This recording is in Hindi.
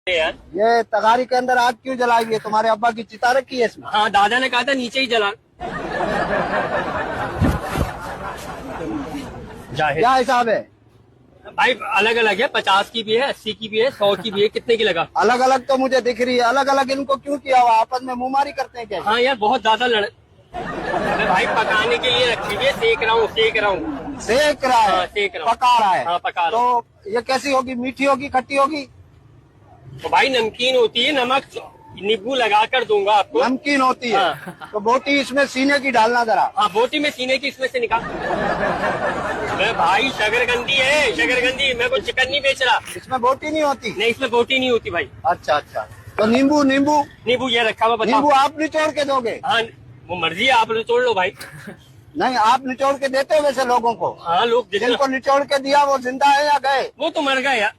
यार। ये तगारी के अंदर आग क्यों जलाई है? तुम्हारे अब्बा की चिता रखी है इसमें? हाँ, दादा ने कहा था नीचे ही जला। जाहिर क्या हिसाब है? भाई अलग अलग है, 50 की भी है, 80 की भी है, 100 की भी है। कितने की लगा? अलग अलग तो मुझे दिख रही है, अलग अलग इनको क्यों किया हुआ? आपस में मुंहमारी करते हैं क्या? हाँ यार, बहुत ज्यादा अरे भाई पकाने के लिए रखी हुई है, सेक रहा हूँ सेक रहा है? हाँ, सेक रहा हूँ। पका रहा है? हाँ, पका रहा तो ये कैसी होगी? मीठी होगी, खट्टी होगी? तो भाई नमकीन होती है, नमक नींबू लगा कर दूंगा आपको। नमकीन होती है? हाँ। तो बोटी इसमें सीने की डालना जरा। हाँ, बोटी में सीने की इसमें से निकाल। अरे भाई शकरकंदी है, शकरकंदी। मैं कुछ चिकन नहीं बेच रहा। इसमें बोटी नहीं होती? नहीं, इसमें बोटी नहीं होती भाई। अच्छा अच्छा। तो नींबू नींबू नींबू ये रखा हुआ, नींबू बताओ। आप निचोड़ के दोगे? हाँ, वो मर्जी है, आप लोग तोड़ लो भाई। नहीं, आप निचोड़ के देते हो वैसे लोगों को? हाँ, लोग जिनको निचोड़ के दिया वो जिंदा है या गए? वो तो मर गए यार।